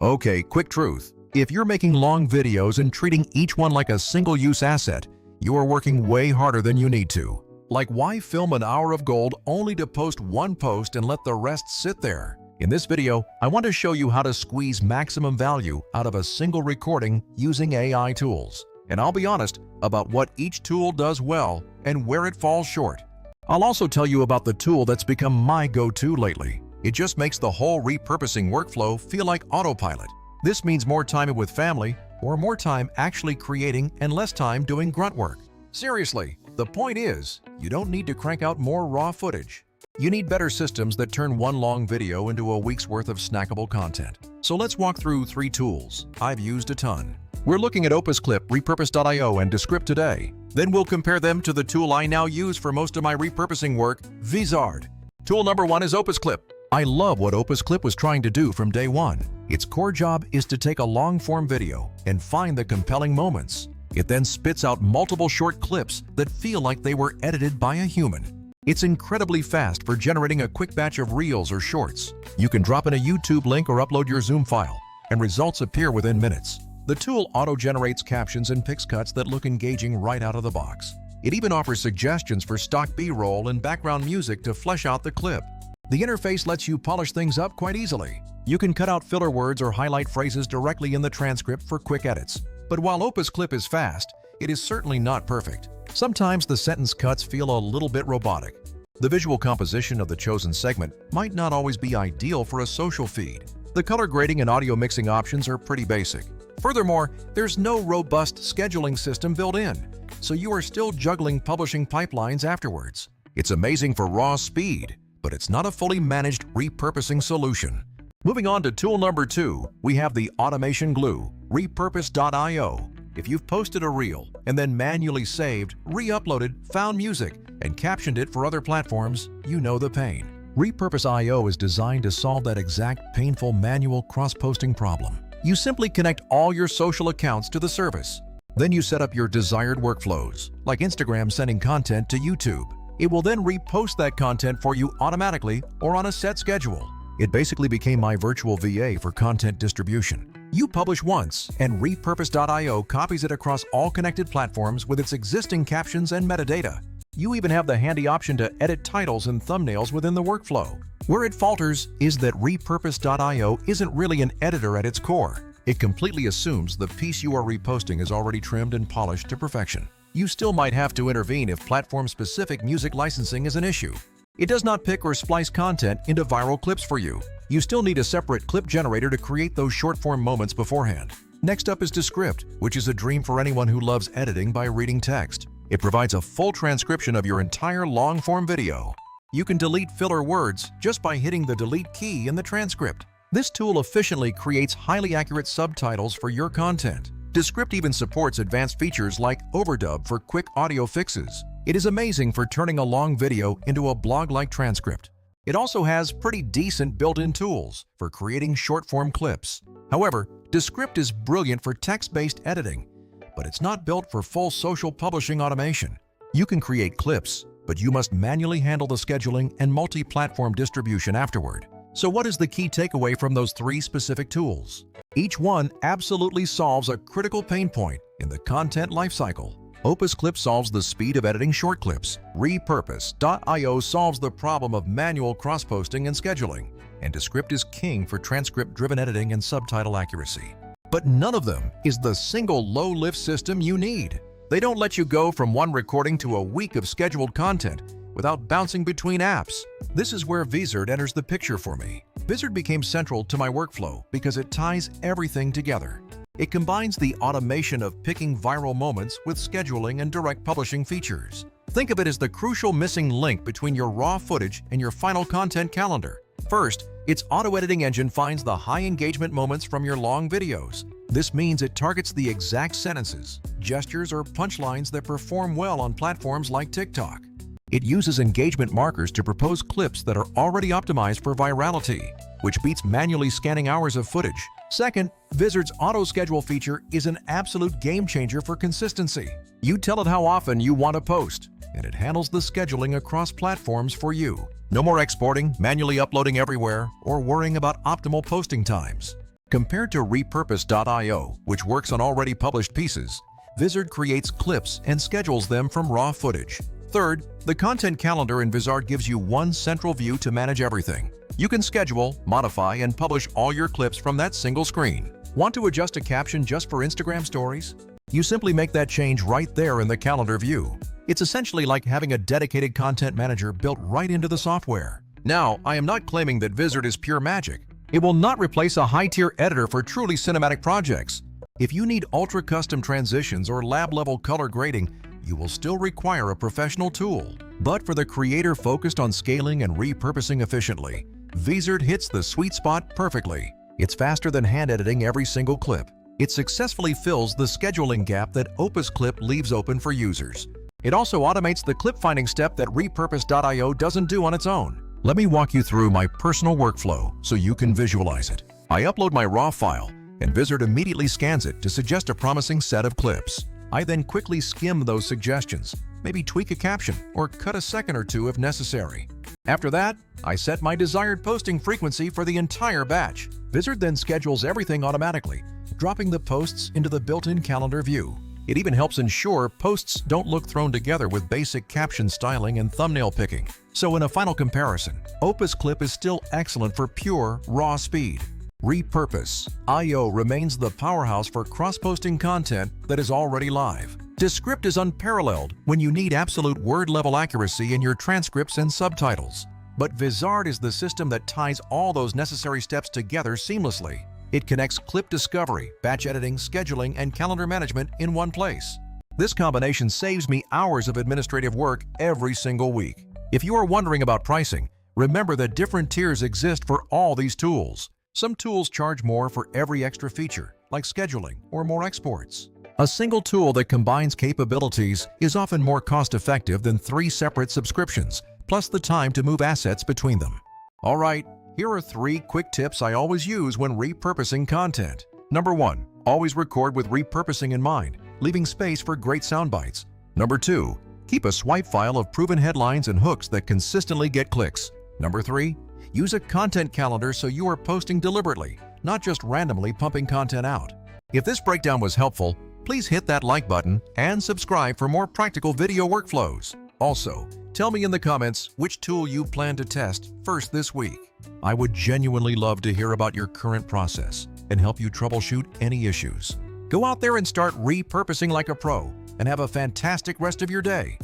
Okay, quick truth. If you're making long videos and treating each one like a single-use asset, you are working way harder than you need to. Like, why film an hour of gold only to post one post and let the rest sit there? In this video, I want to show you how to squeeze maximum value out of a single recording using AI tools. And I'll be honest about what each tool does well and where it falls short. I'll also tell you about the tool that's become my go-to lately. It just makes the whole repurposing workflow feel like autopilot. This means more time with family or more time actually creating and less time doing grunt work. Seriously, the point is, you don't need to crank out more raw footage. You need better systems that turn one long video into a week's worth of snackable content. So let's walk through 3 tools I've used a ton. We're looking at Opus Clip, repurpose.io, and Descript today. Then we'll compare them to the tool I now use for most of my repurposing work, Vizard. Tool number 1 is Opus Clip. I love what Opus Clip was trying to do from day one. Its core job is to take a long-form video and find the compelling moments. It then spits out multiple short clips that feel like they were edited by a human. It's incredibly fast for generating a quick batch of reels or shorts. You can drop in a YouTube link or upload your Zoom file, and results appear within minutes. The tool auto-generates captions and picks cuts that look engaging right out of the box. It even offers suggestions for stock B-roll and background music to flesh out the clip. The interface lets you polish things up quite easily. You can cut out filler words or highlight phrases directly in the transcript for quick edits. But while Opus Clip is fast, it is certainly not perfect. Sometimes the sentence cuts feel a little bit robotic. The visual composition of the chosen segment might not always be ideal for a social feed. The color grading and audio mixing options are pretty basic. Furthermore, there's no robust scheduling system built in, so you are still juggling publishing pipelines afterwards. It's amazing for raw speed, but it's not a fully managed repurposing solution. Moving on to tool number 2, we have the automation glue, repurpose.io. If you've posted a reel and then manually saved, re-uploaded, found music, and captioned it for other platforms, you know the pain. Repurpose.io is designed to solve that exact painful manual cross-posting problem. You simply connect all your social accounts to the service. Then you set up your desired workflows, like Instagram sending content to YouTube. It will then repost that content for you automatically or on a set schedule. It basically became my virtual VA for content distribution. You publish once, and repurpose.io copies it across all connected platforms with its existing captions and metadata. You even have the handy option to edit titles and thumbnails within the workflow. Where it falters is that repurpose.io isn't really an editor at its core. It completely assumes the piece you are reposting is already trimmed and polished to perfection. You still might have to intervene if platform-specific music licensing is an issue. It does not pick or splice content into viral clips for you. You still need a separate clip generator to create those short-form moments beforehand. Next up is Descript, which is a dream for anyone who loves editing by reading text. It provides a full transcription of your entire long-form video. You can delete filler words just by hitting the delete key in the transcript. This tool efficiently creates highly accurate subtitles for your content. Descript even supports advanced features like overdub for quick audio fixes. It is amazing for turning a long video into a blog-like transcript. It also has pretty decent built-in tools for creating short-form clips. However, Descript is brilliant for text-based editing, but it's not built for full social publishing automation. You can create clips, but you must manually handle the scheduling and multi-platform distribution afterward. So what is the key takeaway from those 3 specific tools? Each one absolutely solves a critical pain point in the content lifecycle. Opus Clip solves the speed of editing short clips. Repurpose.io solves the problem of manual cross-posting and scheduling. And Descript is king for transcript-driven editing and subtitle accuracy. But none of them is the single low-lift system you need. They don't let you go from one recording to a week of scheduled content without bouncing between apps. This is where Vizard enters the picture for me. Vizard became central to my workflow because it ties everything together. It combines the automation of picking viral moments with scheduling and direct publishing features. Think of it as the crucial missing link between your raw footage and your final content calendar. First, its auto-editing engine finds the high engagement moments from your long videos. This means it targets the exact sentences, gestures, or punchlines that perform well on platforms like TikTok. It uses engagement markers to propose clips that are already optimized for virality, which beats manually scanning hours of footage. Second, Vizard's auto-schedule feature is an absolute game-changer for consistency. You tell it how often you want to post, and it handles the scheduling across platforms for you. No more exporting, manually uploading everywhere, or worrying about optimal posting times. Compared to repurpose.io, which works on already published pieces, Vizard creates clips and schedules them from raw footage. Third, the content calendar in Vizard gives you one central view to manage everything. You can schedule, modify, and publish all your clips from that single screen. Want to adjust a caption just for Instagram stories? You simply make that change right there in the calendar view. It's essentially like having a dedicated content manager built right into the software. Now, I am not claiming that Vizard is pure magic. It will not replace a high-tier editor for truly cinematic projects. If you need ultra-custom transitions or lab-level color grading, you will still require a professional tool. But for the creator focused on scaling and repurposing efficiently, Vizard hits the sweet spot perfectly. It's faster than hand editing every single clip. It successfully fills the scheduling gap that Opus Clip leaves open for users. It also automates the clip finding step that repurpose.io doesn't do on its own. Let me walk you through my personal workflow so you can visualize it. I upload my raw file, and Vizard immediately scans it to suggest a promising set of clips. I then quickly skim those suggestions, maybe tweak a caption or cut a second or two if necessary. After that, I set my desired posting frequency for the entire batch. Vizard then schedules everything automatically, dropping the posts into the built-in calendar view. It even helps ensure posts don't look thrown together with basic caption styling and thumbnail picking. So in a final comparison, Opus Clip is still excellent for pure, raw speed. Repurpose.io remains the powerhouse for cross-posting content that is already live. Descript is unparalleled when you need absolute word-level accuracy in your transcripts and subtitles. But Vizard is the system that ties all those necessary steps together seamlessly. It connects clip discovery, batch editing, scheduling, and calendar management in one place. This combination saves me hours of administrative work every single week. If you are wondering about pricing, remember that different tiers exist for all these tools. Some tools charge more for every extra feature, like scheduling or more exports. A single tool that combines capabilities is often more cost-effective than 3 separate subscriptions, plus the time to move assets between them. All right. Here are 3 quick tips I always use when repurposing content. Number 1. Always record with repurposing in mind, leaving space for great sound bites. Number 2. Keep a swipe file of proven headlines and hooks that consistently get clicks. Number 3. Use a content calendar so you are posting deliberately, not just randomly pumping content out. If this breakdown was helpful, please hit that like button and subscribe for more practical video workflows. Also, tell me in the comments which tool you plan to test first this week. I would genuinely love to hear about your current process and help you troubleshoot any issues. Go out there and start repurposing like a pro and have a fantastic rest of your day.